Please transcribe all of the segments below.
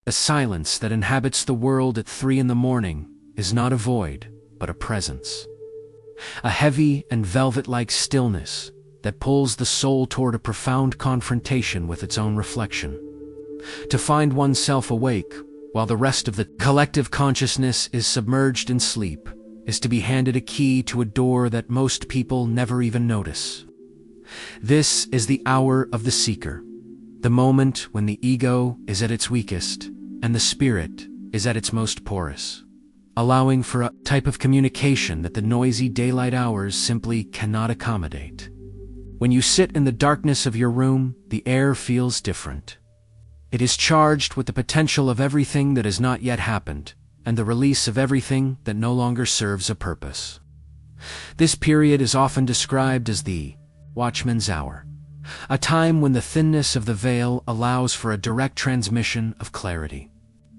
The silence that inhabits the world at 3 in the morning is not a void, but a presence. A heavy and velvet-like stillness that pulls the soul toward a profound confrontation with its own reflection. To find oneself awake while the rest of the collective consciousness is submerged in sleep is to be handed a key to a door that most people never even notice. This is the hour of the seeker, the moment when the ego is at its weakest and the spirit is at its most porous, allowing for a type of communication that the noisy daylight hours simply cannot accommodate. When you sit in the darkness of your room, the air feels different. It is charged with the potential of everything that has not yet happened, and the release of everything that no longer serves a purpose. This period is often described as the Watchman's hour, a time when the thinness of the veil allows for a direct transmission of clarity,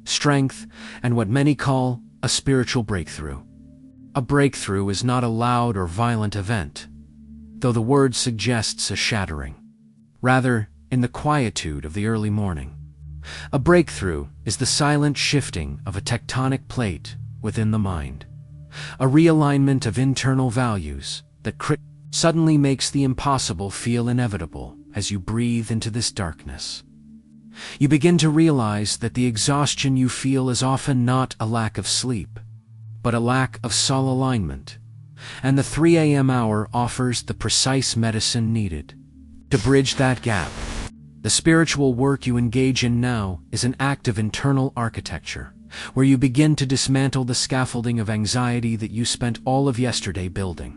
strength, and what many call a spiritual breakthrough. A breakthrough is not a loud or violent event, though the word suggests a shattering. Rather, in the quietude of the early morning, a breakthrough is the silent shifting of a tectonic plate within the mind, a realignment of internal values that suddenly makes the impossible feel inevitable as you breathe into this darkness. You begin to realize that the exhaustion you feel is often not a lack of sleep, but a lack of soul alignment, and the 3 a.m. hour offers the precise medicine needed to bridge that gap. The spiritual work you engage in now is an act of internal architecture, where you begin to dismantle the scaffolding of anxiety that you spent all of yesterday building.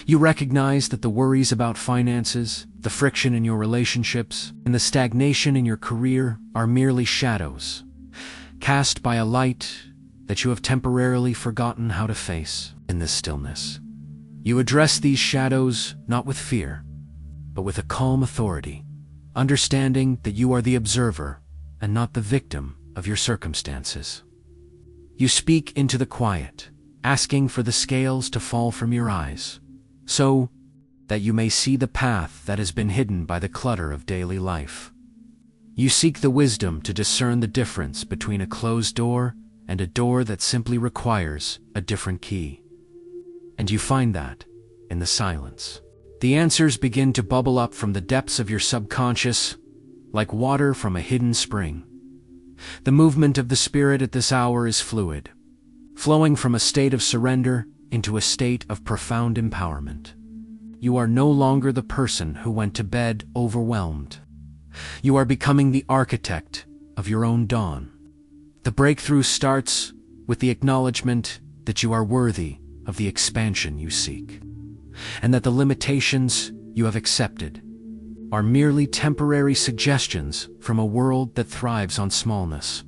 You recognize that the worries about finances, the friction in your relationships, and the stagnation in your career are merely shadows, cast by a light that you have temporarily forgotten how to face in this stillness. You address these shadows not with fear, but with a calm authority, understanding that you are the observer and not the victim of your circumstances. You speak into the quiet, asking for the scales to fall from your eyes, so that you may see the path that has been hidden by the clutter of daily life. You seek the wisdom to discern the difference between a closed door and a door that simply requires a different key. And you find that in the silence. The answers begin to bubble up from the depths of your subconscious, like water from a hidden spring. The movement of the spirit at this hour is fluid, flowing from a state of surrender into a state of profound empowerment. You are no longer the person who went to bed overwhelmed. You are becoming the architect of your own dawn. The breakthrough starts with the acknowledgement that you are worthy of the expansion you seek, and that the limitations you have accepted are merely temporary suggestions from a world that thrives on smallness.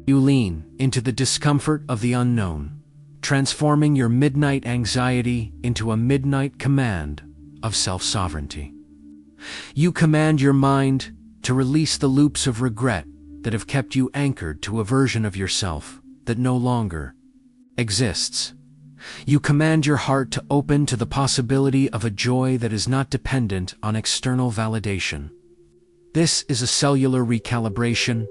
You lean into the discomfort of the unknown, transforming your midnight anxiety into a midnight command of self-sovereignty. You command your mind to release the loops of regret that have kept you anchored to a version of yourself that no longer exists. You command your heart to open to the possibility of a joy that is not dependent on external validation. This is a cellular recalibration,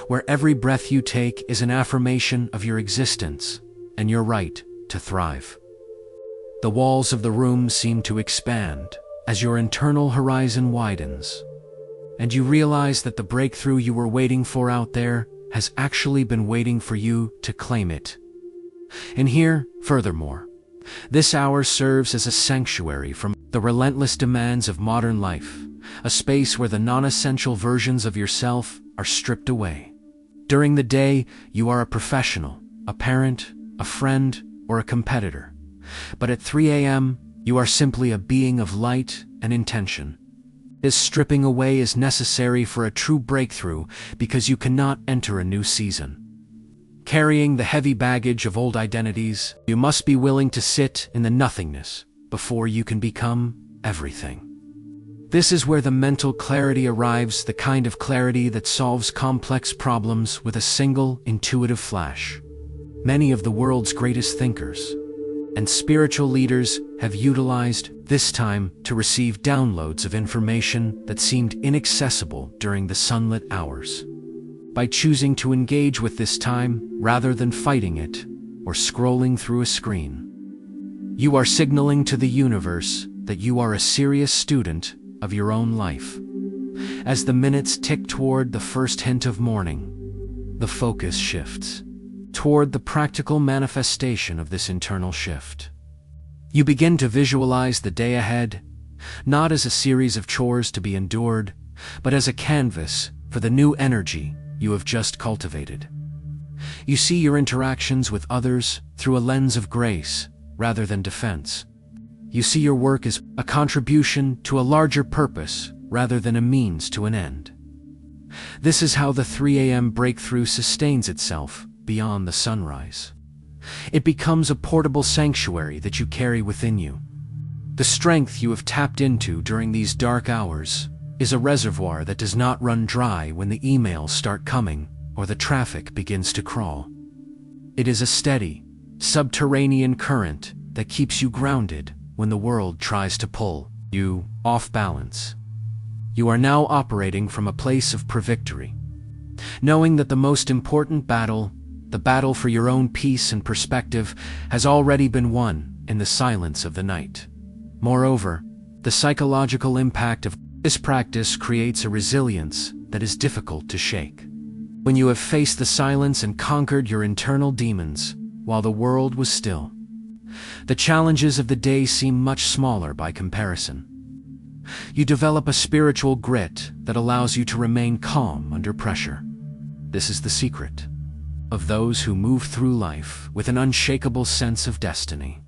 where every breath you take is an affirmation of your existence and your right to thrive. The walls of the room seem to expand as your internal horizon widens, and you realize that the breakthrough you were waiting for out there has actually been waiting for you to claim it. And here, furthermore, this hour serves as a sanctuary from the relentless demands of modern life, a space where the non-essential versions of yourself are stripped away. During the day, you are a professional, a parent, a friend, or a competitor. But at 3 a.m., you are simply a being of light and intention. This stripping away is necessary for a true breakthrough because you cannot enter a new season carrying the heavy baggage of old identities. You must be willing to sit in the nothingness before you can become everything. This is where the mental clarity arrives, the kind of clarity that solves complex problems with a single intuitive flash. Many of the world's greatest thinkers and spiritual leaders have utilized this time to receive downloads of information that seemed inaccessible during the sunlit hours. by choosing to engage with this time rather than fighting it or scrolling through a screen. You are signaling to the universe that you are a serious student of your own life. As the minutes tick toward the first hint of morning, the focus shifts toward the practical manifestation of this internal shift. You begin to visualize the day ahead, not as a series of chores to be endured, but as a canvas for the new energy you have just cultivated. You see your interactions with others through a lens of grace rather than defense. You see your work as a contribution to a larger purpose rather than a means to an end. This is how the 3 a.m. breakthrough sustains itself beyond the sunrise. It becomes a portable sanctuary that you carry within you. The strength you have tapped into during these dark hours is a reservoir that does not run dry when the emails start coming or the traffic begins to crawl. It is a steady, subterranean current that keeps you grounded when the world tries to pull you off balance. You are now operating from a place of victory, knowing that the most important battle, the battle for your own peace and perspective, has already been won in the silence of the night. Moreover, the psychological impact of this practice creates a resilience that is difficult to shake. When you have faced the silence and conquered your internal demons while the world was still, the challenges of the day seem much smaller by comparison. You develop a spiritual grit that allows you to remain calm under pressure. This is the secret of those who move through life with an unshakable sense of destiny.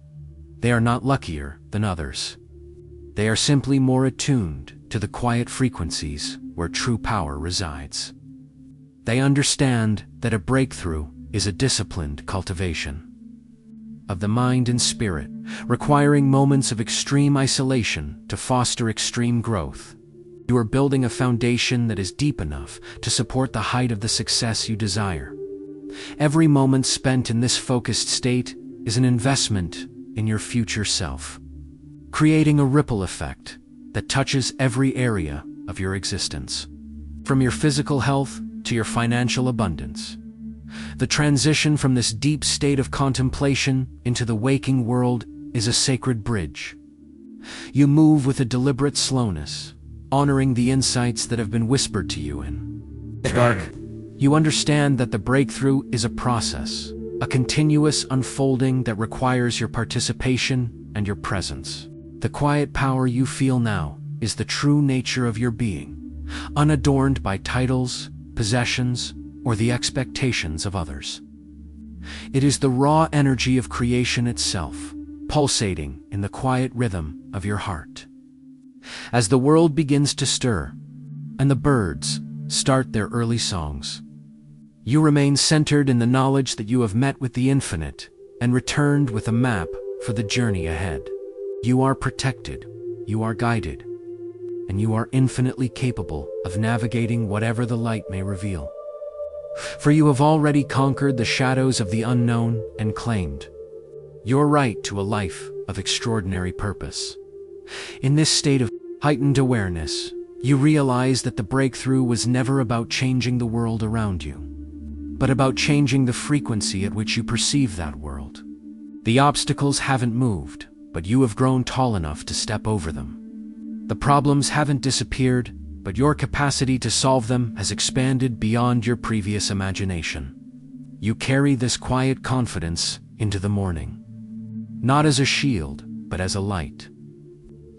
They are not luckier than others. They are simply more attuned to the quiet frequencies where true power resides. They understand that a breakthrough is a disciplined cultivation of the mind and spirit, requiring moments of extreme isolation to foster extreme growth. You are building a foundation that is deep enough to support the height of the success you desire. Every moment spent in this focused state is an investment in your future self, creating a ripple effect that touches every area of your existence, from your physical health to your financial abundance. The transition from this deep state of contemplation into the waking world is a sacred bridge. You move with a deliberate slowness, honoring the insights that have been whispered to you in the dark. You understand that the breakthrough is a process, a continuous unfolding that requires your participation and your presence. The quiet power you feel now is the true nature of your being, unadorned by titles, possessions, or the expectations of others. It is the raw energy of creation itself, pulsating in the quiet rhythm of your heart. As the world begins to stir, and the birds start their early songs, you remain centered in the knowledge that you have met with the infinite and returned with a map for the journey ahead. You are protected, you are guided, and you are infinitely capable of navigating whatever the light may reveal. For you have already conquered the shadows of the unknown and claimed your right to a life of extraordinary purpose. In this state of heightened awareness, you realize that the breakthrough was never about changing the world around you, but about changing the frequency at which you perceive that world. The obstacles haven't moved, but you have grown tall enough to step over them. The problems haven't disappeared, but your capacity to solve them has expanded beyond your previous imagination. You carry this quiet confidence into the morning, not as a shield, but as a light.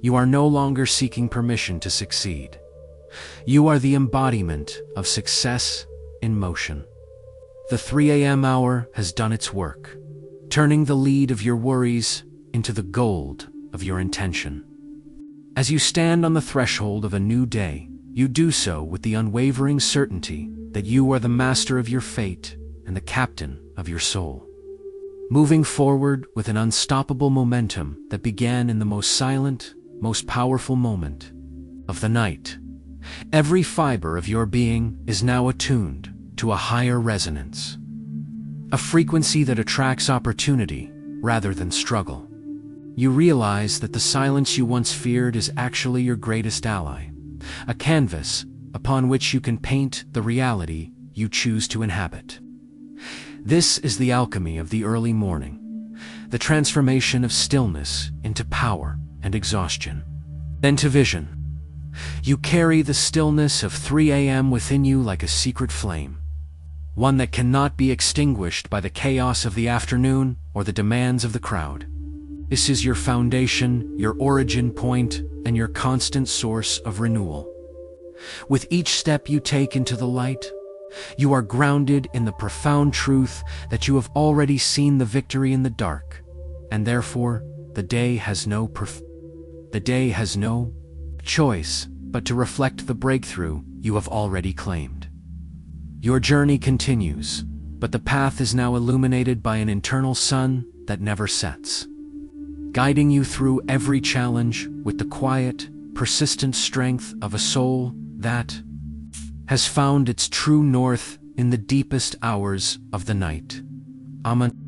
You are no longer seeking permission to succeed. You are the embodiment of success in motion. The 3 a.m. hour has done its work, turning the lead of your worries into the gold of your intention. As you stand on the threshold of a new day, you do so with the unwavering certainty that you are the master of your fate and the captain of your soul, moving forward with an unstoppable momentum that began in the most silent, most powerful moment of the night. Every fiber of your being is now attuned to a higher resonance, a frequency that attracts opportunity rather than struggle. You realize that the silence you once feared is actually your greatest ally, a canvas upon which you can paint the reality you choose to inhabit. This is the alchemy of the early morning, the transformation of stillness into power and exhaustion. Then to vision. You carry the stillness of 3 a.m. within you like a secret flame, one that cannot be extinguished by the chaos of the afternoon or the demands of the crowd. This is your foundation, your origin point, and your constant source of renewal. With each step you take into the light, you are grounded in the profound truth that you have already seen the victory in the dark, and therefore the day has no choice but to reflect the breakthrough you have already claimed. Your journey continues, but the path is now illuminated by an internal sun that never sets, guiding you through every challenge with the quiet, persistent strength of a soul that has found its true north in the deepest hours of the night. Amen.